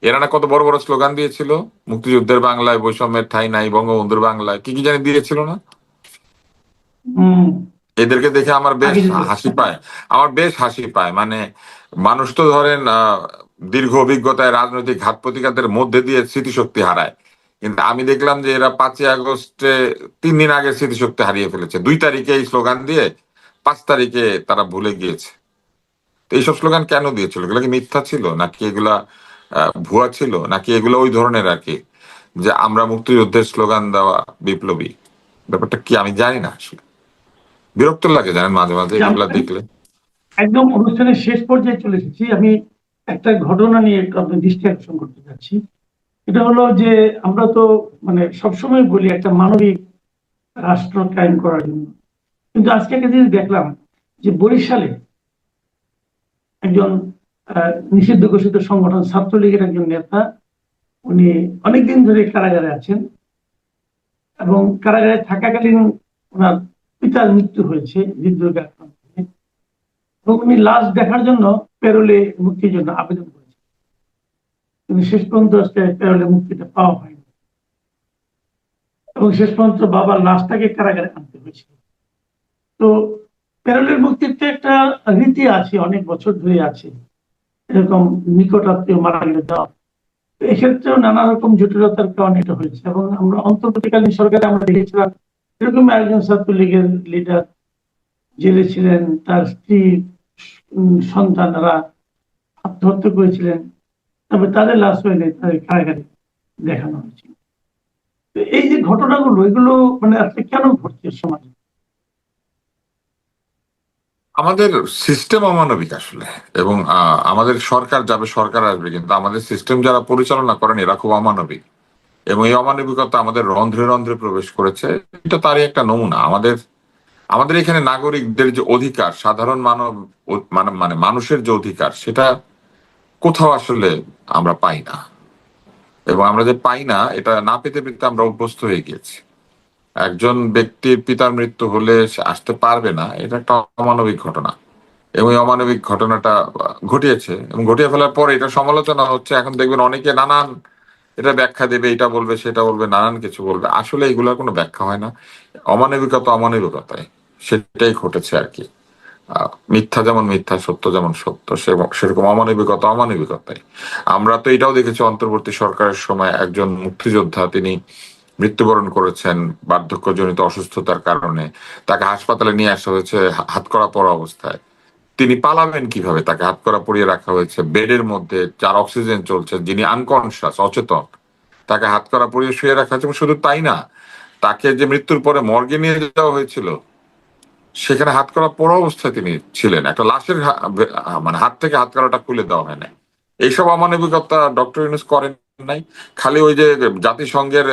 এরা না কত বড় বড় স্লোগান দিয়েছিল, মুক্তিযুদ্ধের বাংলায় বৈষম্যের ঠাঁই নাই, বঙ্গবন্ধুর বাংলায় কি কি জানি দিয়েছিল না? হম। এদেরকে দেখে আমার বেশ আগে যেতে হাসি পায়। আমার বেশ হাসি পায়। মানে মানুষ তো ধরেন দীর্ঘ অভিজ্ঞতায় রাজনৈতিক ঘাত প্রতিঘাতের মধ্যে দিয়ে স্মৃতিশক্তি হারায়, কিন্তু আমি দেখলাম যে এরা 5ই আগস্টে 3 দিন আগে স্মৃতিশক্তি হারিয়ে ফেলেছে। 2 তারিখে এই স্লোগান দিয়ে 5 তারিখে তারা ভুলে গিয়েছে। তো এইসব স্লোগান কেন দিয়েছিল? এগুলো কি মিথ্যা ছিল, নাকি এগুলা ভুয়া ছিল, নাকি এগুলো ওই ধরনের আর কি, যে আমরা মুক্তিযুদ্ধের স্লোগান দেওয়া বিপ্লবী? ব্যাপারটা কি আমি জানি না আসলে। বিরক্ত লাগে জানেন মাঝে মাঝে এগুলা আমরা দেখলে। একদম অনুষ্ঠানের শেষ পর্যায়ে চলে এসেছি। আমি একটা ঘটনা নিয়ে একটু আপনার দৃষ্টি আকর্ষণ করতে চাচ্ছি। এটা হলো যে আমরা তো মানে সবসময় বলি একটা মানবিক রাষ্ট্র কায়েম করার জন্য, কিন্তু আজকে একটা জিনিস দেখলাম যে বরিশালে একজন নিষিদ্ধ ঘোষিত সংগঠন ছাত্রলীগের একজন নেতা, উনি অনেকদিন ধরে কারাগারে আছেন এবং কারাগারে থাকাকালীন ওনার পিতার মৃত্যু হয়েছে হৃদরোগে আক্রান্ত হয়ে। এবং উনি লাশ দেখার জন্য প্যারোলে মুক্তির জন্য আবেদন করেছেন, কিন্তু শেষ পর্যন্ত আজকে প্যারোলে মুক্তিটা পাওয়া হয়নি এবং শেষ পর্যন্ত বাবার লাশটাকে কারাগারে আনতে হয়েছিল। তো প্যারোলের মুক্তির তো একটা রীতি আছে, অনেক বছর ধরে আছে, এরকম নিকট আত্মীয় মারা গেলে দেওয়া। তো এক্ষেত্রেও নানা রকম জটিলতার কারণে এটা হয়েছে এবং আমরা অন্তর্বর্তীকালীন সরকারে আমরা দেখেছিলাম এরকম একজন ছাত্রলীগের লিডার জেলে ছিলেন, তার স্ত্রী সন্তানরা আত্মহত্যা করেছিলেন, তবে তাদের লাশ হয়নি, তাদের কারাগারে দেখানো হয়েছিল। তো এই যে ঘটনাগুলো, এগুলো মানে আজকে কেন ঘটছে সমাজে? আমাদের সিস্টেম অমানবিক আসলে। এবং আমাদের সরকার যাবে, সরকার আসবে, কিন্তু আমাদের সিস্টেম যারা পরিচালনা করেন এরা খুব অমানবিক। এবং এই অমানবিকতা আমাদের রন্ধ্রে রন্ধ্রে প্রবেশ করেছে। এটা তারই একটা নমুনা। আমাদের আমাদের এখানে নাগরিকদের যে অধিকার, সাধারণ মানব মানে মানে মানুষের যে অধিকার, সেটা কোথাও আসলে আমরা পাই না। এবং আমরা যে পাই না, এটা না পেতে পেতে আমরা অভ্যস্ত হয়ে গিয়েছি। একজন ব্যক্তির পিতার মৃত্যু হলে সে আসতে পারবে না, এটা একটা অমানবিক ঘটনা। এবং এই অমানবিক ঘটনাটা ঘটিয়েছে এবং ঘটিয়ে ফেলার পরে এটা সমালোচনা হচ্ছে। এখন দেখবেন অনেকে নানান এটা ব্যাখ্যা দেবে, এটা বলবে, সেটা বলবে, নানান কিছু বলবে। আসলে এগুলোর কোনো ব্যাখ্যা হয় না। অমানবিকতা অমানবিকতায় সেটাই ঘটেছে আর কি। মিথ্যা যেমন মিথ্যা, সত্য যেমন সত্য, সেরকম অমানবিকতা অমানবিকতাই। আমরা তো এটাও দেখেছি অন্তর্বর্তী সরকারের সময় একজন মুক্তিযোদ্ধা তিনি মৃত্যুবরণ করেছেন বার্ধক্যজনিত অসুস্থতার কারণে। তাকে হাসপাতালে নিয়ে আসা হয়েছে হাতকড়া পরা অবস্থায়। তিনি পালাবেন কিভাবে? তাকে হাতকড়া পরিয়ে রাখা হয়েছে বেডের মধ্যে, যার অক্সিজেন চলছে, যিনি আনকনশাস, অচেতন, তাকে হাতকড়া পরিয়ে শুয়ে রাখা হয়েছে। এবং শুধু তাই না, তাকে যে মৃত্যুর পরে মর্গে নিয়ে যাওয়া হয়েছিল সেখানে হাতকড়া পরা অবস্থায় তিনি ছিলেন। একটা লাশের মানে হাত থেকে হাতকড়াটা খুলে দেওয়া হয় না। এইসব অমানবিকতা ডক্টর ইউনূস করেন নাই। খালি ওই যে জাতিসংঘের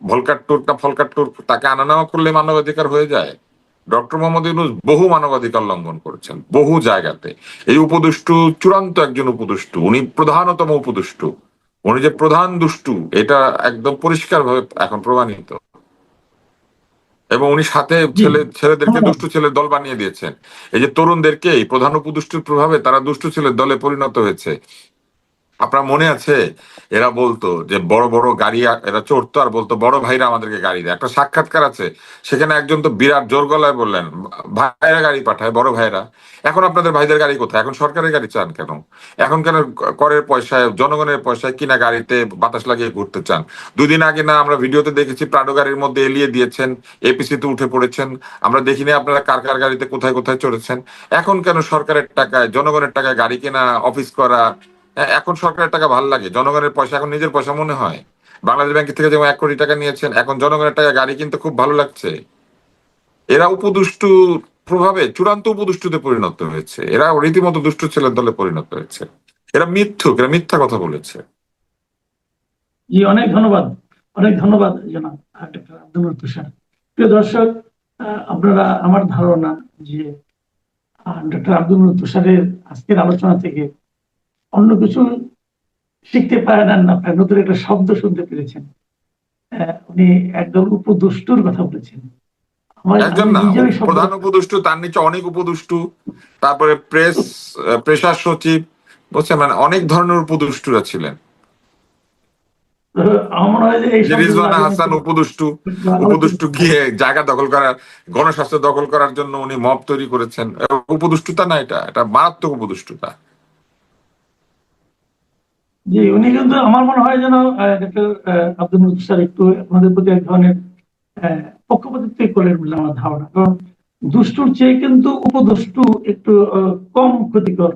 ভলকার ট্যুরটা ফলকার ট্যুর, তাকে আনা নেওয়া করলে মানবাধিকার হয়ে যায়? ডক্টর মোহাম্মদ ইউনূস বহু মানবাধিকার লঙ্ঘন করেছেন বহু জায়গাতে। এই উপদেষ্টু চূড়ান্ত একজন উপদেষ্টু, উনি প্রধানতম উপদেষ্টু। উনি যে প্রধান দুষ্টু এটা একদম পরিষ্কার ভাবে এখন প্রমাণিত। এবং উনি সাথে জি, ছেলেদেরকে ধন্যবাদ। দুষ্টু ছেলের দল বানিয়ে দিয়েছেন। এই যে তরুণদেরকে এই প্রধান উপদেষ্টার প্রভাবে তারা দুষ্টু ছেলের দলে পরিণত হয়েছে। আপনার মনে আছে এরা বলতো যে বড় বড় গাড়ি এরা চড়তো আর বলতো বড় ভাইরা আমাদেরকে গাড়ি দেয়। একটা সাক্ষাৎকার আছে, সেখানে একজন তো বিরাট জোর গলায় বললেন ভাইরা গাড়ি পাঠায়, বড় ভাইরা। এখন আপনাদের ভাইদের গাড়ি কোথায়? এখন সরকারের গাড়ি চান কেন? এখন কেন করের পয়সায়, জনগণের পয়সায় কিনা গাড়িতে বাতাস লাগিয়ে ঘুরতে চান? দুদিন আগে না আমরা ভিডিওতে দেখেছি প্রাডো গাড়ির মধ্যে এলিয়ে দিয়েছেন, এপিসিতে উঠে পড়েছেন। আমরা দেখিনি আপনারা কার কার গাড়িতে কোথায় কোথায় চড়েছেন। এখন কেন সরকারের টাকায়, জনগণের টাকায় গাড়ি কেনা, অফিস করা? এখন সরকারের টাকা ভাল লাগে, জনগণের পয়সা এখন নিজের পয়সা মনে হয়। বাংলাদেশ ব্যাংক থেকে যেমন 1 কোটি টাকা নিয়েছেন, এখন জনগণের টাকা গাড়ি কিনতে খুব ভালো লাগছে। এরা উপদুষ্টু প্রভাবে চূড়ান্ত উপদুষ্টুতে পরিণত হয়েছে। এরা রীতিমতো দুষ্ট ছেলের দলে পরিণত হয়েছে। এরা মিথ্যুক, এরা মিথ্যা কথা বলেছে। জি, অনেক ধন্যবাদ। অনেক ধন্যবাদ জনাব ডক্টর আব্দুল তুষার। প্রিয় দর্শক, আপনারা, আমার ধারণা যে ডক্টর আব্দুল তুষারের আজকের আলোচনা থেকে অন্য কিছু শিখতে পারেন না, আপনার নতুন একটা শব্দ শুনতে পেরেছেন। উনি একদম উপদুষ্টুর কথা বলেছেন। একজন আমি না, নিজেও এই শব্দ, প্রধান উপদেষ্টু, তার নিচে অনেক উপদেষ্টু, তারপরে প্রেসার সচিব, বুঝছেন, মানে অনেক ধরনের উপদেষ্টুরা ছিলেন। আমার মনে হয় যে এই যে শব্দগুলো রিজওয়ানা আগে হাসান উপদেষ্টু, উপদেষ্টু গিয়ে জায়গা দখল করার, গণস্বাস্থ্য দখল করার জন্য উনি মব তৈরি করেছেন। উপদেষ্টুতা না, এটা এটা মারাত্মক উপদেষ্টুতা। জি, উনি কিন্তু আমার মনে হয় যেন ডক্টর আব্দুল মুকতার একটু আমাদের প্রতি এক ধরনের পক্ষপাতিত্ব করলেন বলে আমার ধারণা। কারণ দুষ্টুর চেয়ে কিন্তু উপদুষ্টু একটু কম ক্ষতিকর।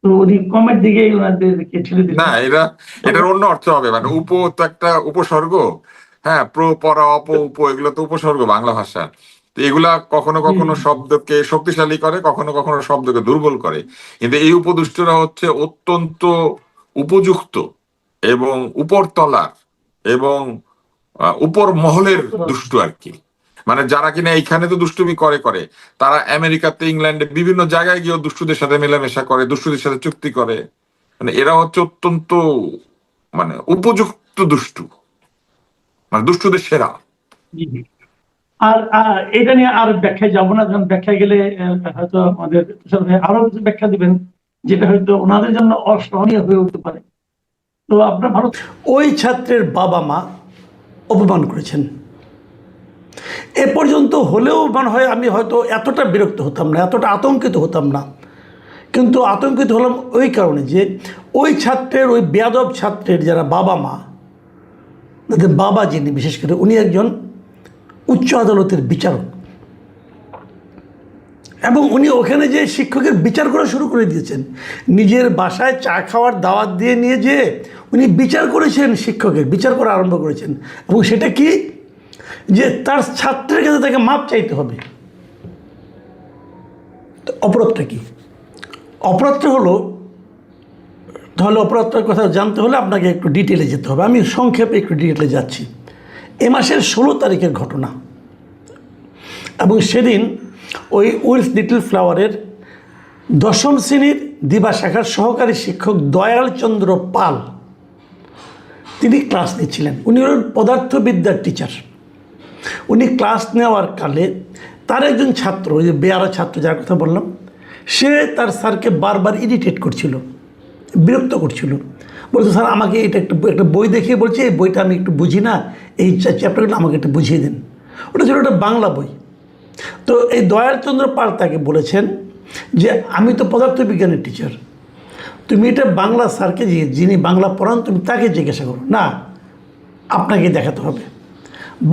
তো উনি কমের দিকেই ওনাদেরকে ঠেলে না, দিলেন। এটার অন্য অর্থ হবে, মানে উপ তো একটা উপসর্গ। হ্যাঁ, প্র, পর, অপ, উপ, এগুলো তো উপসর্গ বাংলা ভাষা। তো এগুলা কখনো জি, কখনো শব্দকে শক্তিশালী করে, কখনো কখনো শব্দকে দুর্বল করে। কিন্তু এই উপদুষ্টরা হচ্ছে অত্যন্ত উপযুক্ত এবং উপরতলার এবং উপর মহলের দুষ্টু আর কি। মানে যারা কিনা এইখানে তো দুষ্টুমি করে করে, তারা আমেরিকাতে, ইংল্যান্ডে, বিভিন্ন জায়গায় গিয়ে দুষ্টুদের সাথে মেলামেশা করে, দুষ্টুদের সাথে চুক্তি করে। মানে এরা হচ্ছে অত্যন্ত, মানে উপযুক্ত দুষ্টু, মানে দুষ্টুদের সেরা। জি। আর এটা নিয়ে আর ব্যাখ্যায় যাব না, কারণ ব্যাখ্যায় গেলে হয়তো আমাদের তুষার ভাই আরো কিছু ব্যাখ্যা দিবেন, যেটা হয়তো ওনাদের জন্য অসহনীয় হয়ে উঠতে পারে। তো আপনার ভালো, ওই ছাত্রের বাবা মা অপমান করেছেন। এ পর্যন্ত হলেও মনে হয় আমি হয়তো এতটা বিরক্ত হতাম না, এতটা আতঙ্কিত হতাম না। কিন্তু আতঙ্কিত হলাম ওই কারণে যে ওই ছাত্রের, ওই বেয়াদব ছাত্রের যারা বাবা মা, তাদের বাবা যিনি, বিশেষ করে উনি একজন উচ্চ আদালতের বিচারক, এবং উনি ওখানে যে শিক্ষকের বিচার করা শুরু করে দিয়েছেন। নিজের বাসায় চা খাওয়ার দাওয়াত দিয়ে নিয়ে যেয়ে উনি বিচার করেছেন, শিক্ষকের বিচার করা আরম্ভ করেছেন। এবং সেটা কি, যে তার ছাত্রের কাছে তাকে মাপ চাইতে হবে। তো অপরাধটা কি? অপরাধটা হলো, তাহলে অপরাধটার কথা জানতে হলে আপনাকে একটু ডিটেলে যেতে হবে। আমি সংক্ষেপে একটু ডিটেলে যাচ্ছি। এ মাসের 16 তারিখের ঘটনা, এবং সেদিন ওই উইলস লিটল ফ্লাওয়ারের 10ম শ্রেণীর দিবা শাখার সহকারী শিক্ষক দয়াল চন্দ্র পাল তিনি ক্লাস নিচ্ছিলেন। উনি হলেন পদার্থবিদ্যার টিচার। উনি ক্লাস নেওয়ার কালে তার একজন ছাত্র, ওই যে বেয়ারা ছাত্র যার কথা বললাম, সে তার স্যারকে বারবার ইরিটেট করছিল, বিরক্ত করছিল। বলছে, স্যার আমাকে এটা একটা বই দেখিয়ে বলছে, এই বইটা আমি একটু বুঝি না, এই চ্যাপ্টারগুলো আমাকে একটু বুঝিয়ে দিন। ওটা ছিল একটা বাংলা বই। তো এই দয়ালচন্দ্র পাল তাকে বলেছেন যে আমি তো পদার্থবিজ্ঞানের টিচার, তুমি এটা বাংলা স্যারকে, যিনি বাংলা পড়ান, তুমি তাকে জিজ্ঞাসা করো, না আপনাকে দেখাতে হবে।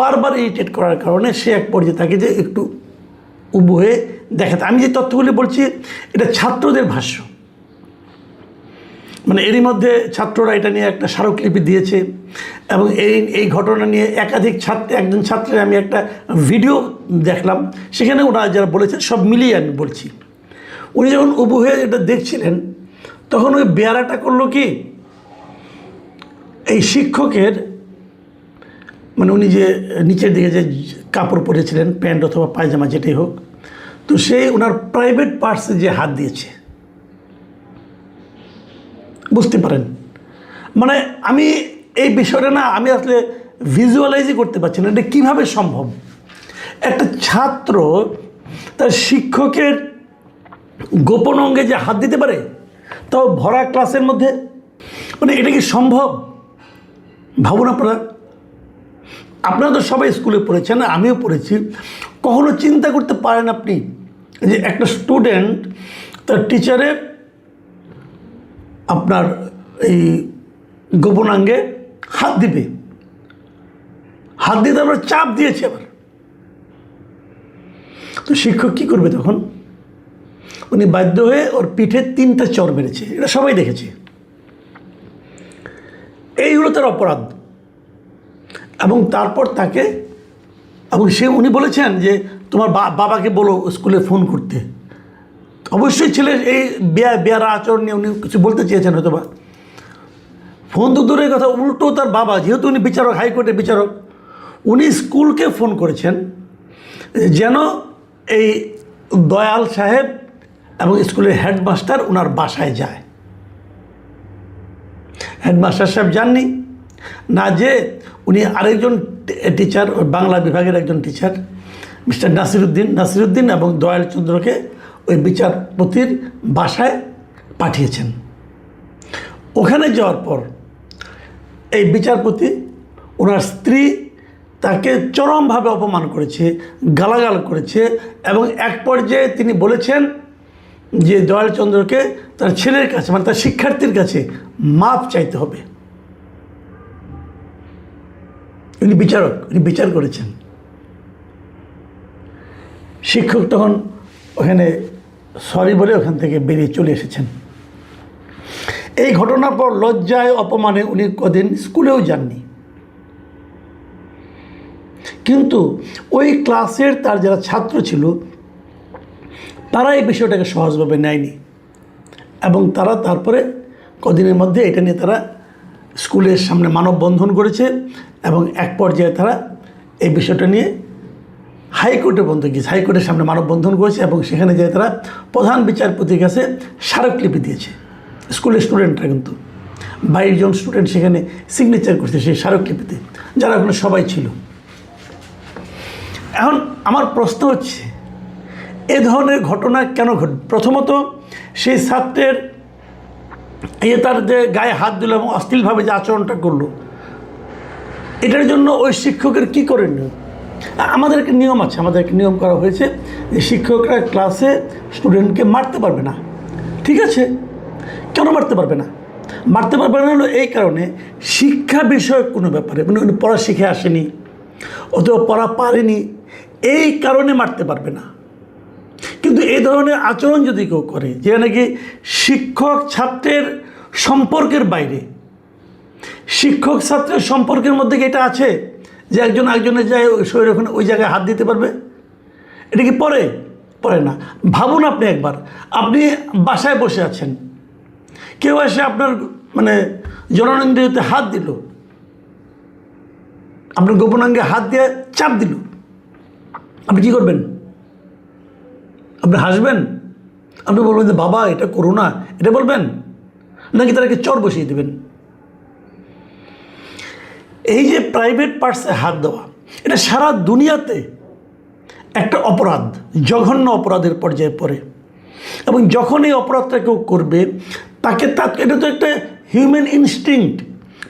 বারবার ইরিটেট করার কারণে সে এক পর্যায়ে তাকে যে একটু উবু হয়ে দেখাতে। আমি যে তথ্যগুলি বলছি এটা ছাত্রদের ভাষ্য, মানে এরই মধ্যে ছাত্ররা এটা নিয়ে একটা স্মারকলিপি দিয়েছে এবং এই ঘটনা নিয়ে একজন ছাত্রের আমি একটা ভিডিও দেখলাম, সেখানে ওরা যারা বলেছেন সব মিলিয়ে আমি বলছি। উনি যখন উবু হয়ে এটা দেখছিলেন তখন ওই বেয়ারাটা করলো কি, এই শিক্ষকের মানে উনি যে নিচের দিকে যে কাপড় পরেছিলেন, প্যান্ট অথবা পায়জামা যেটাই হোক, তো সেই ওনার প্রাইভেট পার্টসে যে হাত দিয়েছে, বুঝতে পারেন। মানে আমি এই বিষয়টা না আমি আসলে ভিজুয়ালাইজই করতে পারছি না, এটা কীভাবে সম্ভব। একটা ছাত্র তার শিক্ষকের গোপন অঙ্গে যে হাত দিতে পারে, তাও ভরা ক্লাসের মধ্যে, মানে এটা কি সম্ভব? ভাবুন আপনারা তো সবাই স্কুলে পড়েছেন, আমিও পড়েছি। কখনো চিন্তা করতে পারেন আপনি যে একটা স্টুডেন্ট তার টিচারের আপনার এই গোপনাঙ্গে হাত দিবে, হাত দিয়ে তারপর চাপ দিয়েছে আবার, তো শিক্ষক কী করবে তখন? উনি বাধ্য হয়ে ওর পিঠে 3টা চড় মেরেছে, এটা সবাই দেখেছে। এই হলো তার অপরাধ। এবং তারপর তাকে উনি বলেছেন যে তোমার বাবাকে বলো স্কুলে ফোন করতে। অবশ্যই ছেলের এই বেয়ারা আচরণ নিয়ে উনি কিছু বলতে চেয়েছেন হয়তো বা। ফোন তো দূরের কথা, উল্টো তার বাবা, যেহেতু উনি বিচারক, হাইকোর্টের বিচারক, উনি স্কুলকে ফোন করেছেন যেন এই দয়াল সাহেব এবং স্কুলের হেডমাস্টার ওনার বাসায় যায়। হেডমাস্টার সাহেব যাননি, না যে উনি আরেকজন টিচার, বাংলা বিভাগের একজন টিচার মিস্টার নাসিরুদ্দিন এবং দয়ালচন্দ্রকে ওই বিচারপতির বাসায় পাঠিয়েছেন। ওখানে যাওয়ার পর এই বিচারপতি, ওনার স্ত্রী তাকে চরমভাবে অপমান করেছে, গালাগাল করেছে এবং এক পর্যায়ে তিনি বলেছেন যে দয়ালচন্দ্রকে তার ছেলের কাছে, মানে তার শিক্ষার্থীর কাছে মাপ চাইতে হবে। উনি বিচারক, উনি বিচার করেছেন। শিক্ষক তখন ওখানে সরি বলে ওখান থেকে বেরিয়ে চলে এসেছেন। এই ঘটনার পর লজ্জায় অপমানে উনি কদিন স্কুলেও যাননি। কিন্তু ওই ক্লাসের তার যারা ছাত্র ছিল তারা এই বিষয়টাকে সহজভাবে নেয়নি এবং তারা তারপরে কদিনের মধ্যে এটা নিয়ে তারা স্কুলের সামনে মানববন্ধন করেছে এবং এক পর্যায়ে তারা এই বিষয়টা নিয়ে হাইকোর্টে পর্যন্ত গিয়েছে, হাইকোর্টের সামনে মানববন্ধন করেছে এবং সেখানে যেয়ে তারা প্রধান বিচারপতির কাছে স্মারকলিপি দিয়েছে। স্কুলের স্টুডেন্টরা, কিন্তু 22 জন স্টুডেন্ট সেখানে সিগনেচার করছে সেই স্মারকলিপিতে, যারা ওখানে সবাই ছিল। এখন আমার প্রশ্ন হচ্ছে, এ ধরনের ঘটনা কেন ঘটে? প্রথমত সেই ছাত্রের তার যে গায়ে হাত দিল এবং অশ্লীলভাবে যে আচরণটা করলো, এটার জন্য ওই শিক্ষকের কী করণীয়? আমাদের একটা নিয়ম আছে, আমাদের একটা নিয়ম করা হয়েছে যে শিক্ষকরা ক্লাসে স্টুডেন্টকে মারতে পারবে না। ঠিক আছে, কেন মারতে পারবে না? মারতে পারবে না হলো এই কারণে, শিক্ষা বিষয়ক কোনো ব্যাপারে, মানে উনি পড়া শিখে আসেনি অথবা পড়া পারেনি, এই কারণে মারতে পারবে না। কিন্তু এই ধরনের আচরণ যদি কেউ করে, যে নাকি শিক্ষক ছাত্রের সম্পর্কের বাইরে, শিক্ষক ছাত্রের সম্পর্কের মধ্যে কি এটা আছে যে একজন একজনের যায় শরীর ওখানে ওই জায়গায় হাত দিতে পারবে? এটা কি পড়ে না। ভাবুন আপনি একবার, আপনি বাসায় বসে আছেন, কেউ এসে আপনার মানে জননেন্দ্রিয়তে হাত দিল, আপনার গোপনাঙ্গে হাত দিয়ে চাপ দিল, আপনি কী করবেন? আপনি হাসবেন? আপনি বলবেন যে বাবা এটা করো না, এটা বলবেন? নাকি তাদেরকে চর বসিয়ে দেবেন? এই যে প্রাইভেট পার্টসে হাত দেওয়া, এটা সারা দুনিয়াতে একটা অপরাধ, জঘন্য অপরাধের পর্যায়ে পড়ে। এবং যখন এই অপরাধটা কেউ করবে তাকে এটা তো একটা হিউম্যান ইনস্টিংক্ট,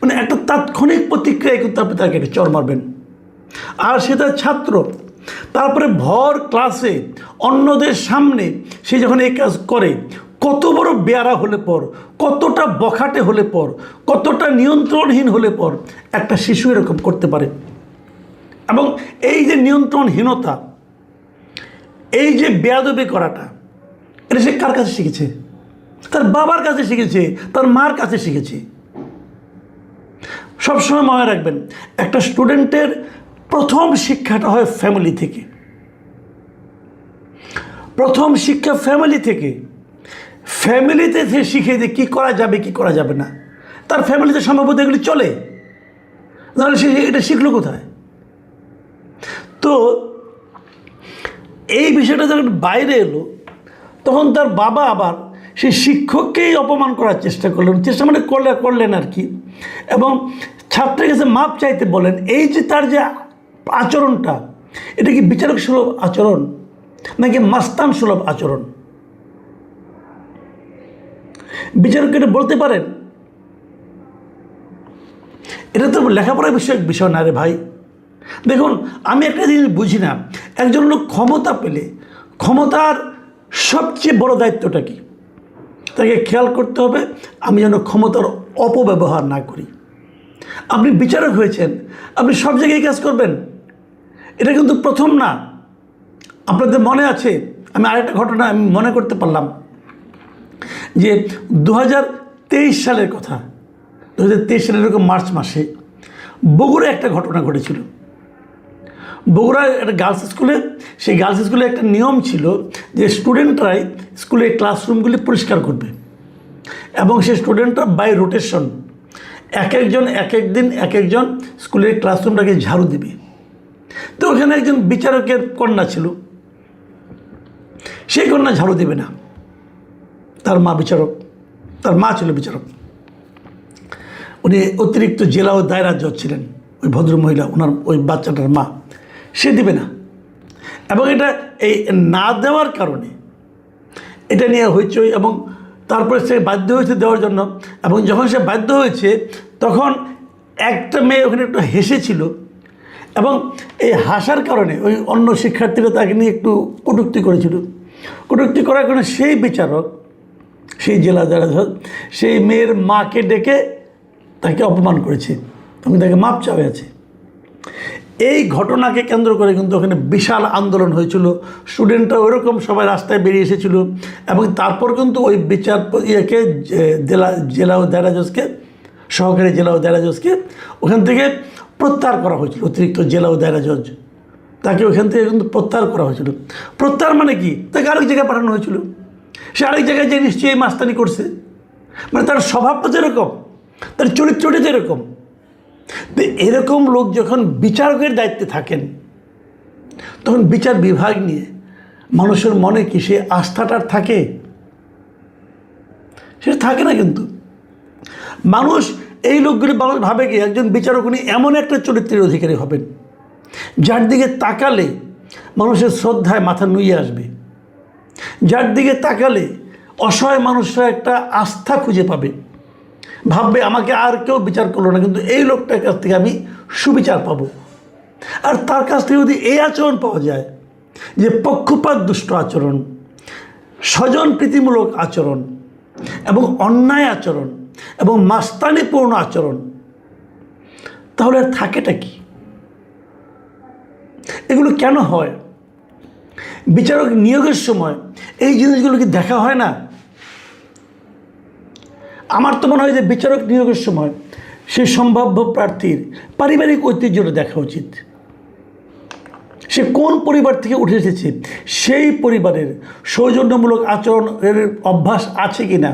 মানে একটা তাৎক্ষণিক প্রতিক্রিয়ায় কিন্তু আপনি তাকে একটা চড় মারবেন। আর সেটা ছাত্র, তারপরে ভর ক্লাসে অন্যদের সামনে সে যখন এই কাজ করে, কত বড় বেয়ারা হলে পর, কতটা বখাটে হলে পর, কতটা নিয়ন্ত্রণহীন হলে পর একটা শিশু এরকম করতে পারে। এবং এই যে নিয়ন্ত্রণহীনতা, এই যে বেয়াদবি করাটা, এটা সে কার কাছে শিখেছে? তার বাবার কাছে শিখেছে, তার মার কাছে শিখেছে। সবসময় মনে রাখবেন, একটা স্টুডেন্টের প্রথম শিক্ষাটা হয় ফ্যামিলি থেকে। প্রথম শিক্ষা ফ্যামিলি থেকে। ফ্যামিলিতে সে শিখে যে কী করা যাবে, কী করা যাবে না। তার ফ্যামিলিতে সম্ভবত এগুলি চলে, নাহলে সে এটা শিখলো কোথায়? তো এই বিষয়টা যখন বাইরে এলো, তখন তার বাবা আবার সেই শিক্ষককেই অপমান করার চেষ্টা করলেন, চেষ্টা মানে করলেন আর কি, এবং ছাত্রের কাছে মাপ চাইতে বলেন। এই যে তার যে আচরণটা, এটা কি বিচারক সুলভ আচরণ নাকি মাস্তান সুলভ আচরণ? বিচারক এটা বলতে পারেন? এটা তো লেখাপড়ার বিষয় না রে ভাই। দেখুন, আমি একটা জিনিস বুঝি না, একজন লোক ক্ষমতা পেলে ক্ষমতার সবচেয়ে বড় দায়িত্বটা কি? তাকে খেয়াল করতে হবে আমি যেন ক্ষমতার অপব্যবহার না করি। আপনি বিচারক হয়েছেন, আপনি সব জায়গায় কাজ করবেন, এটা কিন্তু প্রথম না। আপনাদের মনে আছে, আমি আরেকটা ঘটনা আমি মনে করতে পারলাম যে 2023 সালের কথা। 2023 সালের এরকম মার্চ মাসে বগুড়ায় একটা ঘটনা ঘটেছিল। বগুড়ার একটা গার্লস স্কুলে, সেই গার্লস স্কুলে একটা নিয়ম ছিল যে স্টুডেন্টরাই স্কুলের ক্লাসরুমগুলি পরিষ্কার করবে, এবং সেই স্টুডেন্টরা বাই রোটেশন এক একজন স্কুলের ক্লাসরুমটাকে ঝাড়ু দিবে। তো ওখানে একজন বিচারকের কন্যা ছিল, সেই কন্যা ঝাড়ু দেবে না, তার মা বিচারক, তার মা ছিল বিচারক। উনি অতিরিক্ত জেলা ও দায়রা জজ ছিলেন, ওই ভদ্রমহিলা, ওনার ওই বাচ্চাটার মা, সে দিবে না। এবং এটা এই না দেওয়ার কারণে এটা নিয়ে হইচই, এবং তারপরে সে বাধ্য হয়েছে দেওয়ার জন্য। এবং যখন সে বাধ্য হয়েছে, তখন একটা মেয়ে ওখানে একটু হেসেছিল, এবং এই হাসার কারণে ওই অন্য শিক্ষার্থীরা তাকে নিয়ে একটু কটূক্তি করেছিল। কটূক্তি করার কারণে সেই বিচারক, সেই জেলা দায়রা জজ, সেই মেয়ের মাকে ডেকে তাকে অপমান করেছে এবং তাকে মাপ চাওয়া আছে। এই ঘটনাকে কেন্দ্র করে কিন্তু ওখানে বিশাল আন্দোলন হয়েছিল, স্টুডেন্টরা ওইরকম সবাই রাস্তায় বেরিয়ে এসেছিল, এবং তারপর কিন্তু ওই ইয়েকে জেলা ও দায়রা জজকে, সহকারী জেলা ও দায়রা জজকে ওখান থেকে প্রত্যাহার করা হয়েছিল। অতিরিক্ত জেলা ও দায়রা জজ, তাকে ওখান থেকে কিন্তু প্রত্যাহার করা হয়েছিল। প্রত্যাহার মানে কি? তাকে আরেক জায়গায় পাঠানো হয়েছিল। সে আরেক জায়গায় যে নিশ্চয়ই মাস্তানি করছে, মানে তার স্বভাবটা যেরকম, তার চরিত্রটা যেরকম। তো এরকম লোক যখন বিচারকের দায়িত্বে থাকেন, তখন বিচার বিভাগ নিয়ে মানুষের মনে কি সে আস্থাটার থাকে? সেটা থাকে না। কিন্তু মানুষ, এই লোকগুলি মানুষ ভাবে কি একজন বিচারক উনি এমন একটা চরিত্রের অধিকারী হবেন যার দিকে তাকালে মানুষের শ্রদ্ধায় মাথা নুয়ে আসবে, যার দিকে তাকালে অসহায় মানুষরা একটা আস্থা খুঁজে পাবে, ভাববে আমাকে আর কেউ বিচার করলো না, কিন্তু এই লোকটার কাছ থেকে আমি সুবিচার পাবো। আর তার কাছ থেকে যদি এই আচরণ পাওয়া যায় যে পক্ষপাত দুষ্ট আচরণ, স্বজন প্রীতিমূলক আচরণ, এবং অন্যায় আচরণ, এবং মাস্তানিপূর্ণ আচরণ, তাহলে আর থাকেটা কি? এগুলো কেন হয়? বিচারক নিয়োগের সময় এই জিনিসগুলো কি দেখা হয় না? আমার তো মনে হয় যে বিচারক নিয়োগের সময় সেই সম্ভাব্য প্রার্থীর পারিবারিক ঐতিহ্যটা দেখা উচিত। সে কোন পরিবার থেকে উঠে এসেছে, সেই পরিবারের সৌজন্যমূলক আচরণের অভ্যাস আছে কি না,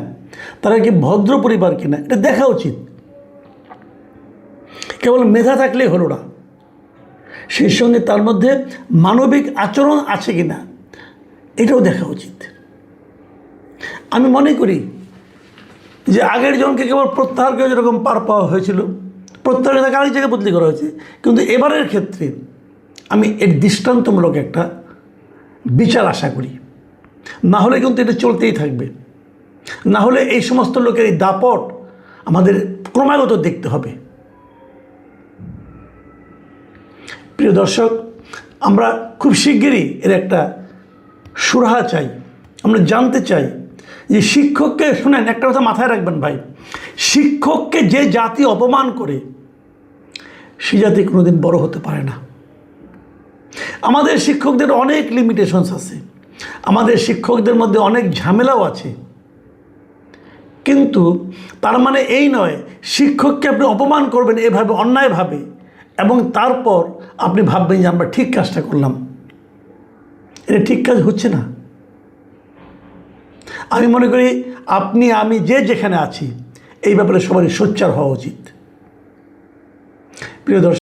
তারা কি ভদ্র পরিবার কিনা, এটা দেখা উচিত। কেবল মেধা থাকলেই হলো না, সেই সঙ্গে তার মধ্যে মানবিক আচরণ আছে কি না, এটাও দেখা উচিত। আমি মনে করি যে আগের জনকে কেবল প্রত্যাহার করে যেরকম পার পাওয়া হয়েছিল, প্রত্যাহার তাকে আরেক জায়গায় বদলি করা হয়েছে, কিন্তু এবারের ক্ষেত্রে আমি এর দৃষ্টান্তমূলক একটা বিচার আশা করি। না হলে কিন্তু এটা চলতেই থাকবে। না হলে এই সমস্ত লোকের এই দাপট আমাদের ক্রমাগত দেখতে হবে। প্রিয় দর্শক, আমরা খুব শিগগিরই এর একটা সুরাহা চাই। আমরা জানতে চাই যে শিক্ষককে, শুনেন একটা কথা মাথায় রাখবেন ভাই, শিক্ষককে যে জাতি অপমান করে সে জাতি কোনোদিন বড় হতে পারে না। আমাদের শিক্ষকদের অনেক লিমিটেশনস আছে, আমাদের শিক্ষকদের মধ্যে অনেক ঝামেলাও আছে, কিন্তু তার মানে এই নয় শিক্ষককে আপনি অপমান করবেন এভাবে অন্যায়ভাবে এবং তারপর আপনি ভাববেন যে আমরা ঠিক কাজটা করলাম। এটা ঠিক কাজ হচ্ছে না। আমি মনে করি আপনি আমি যে যেখানে আছি এই ব্যাপারে সবারই সোচ্চার হওয়া উচিত। প্রিয় দর্শক,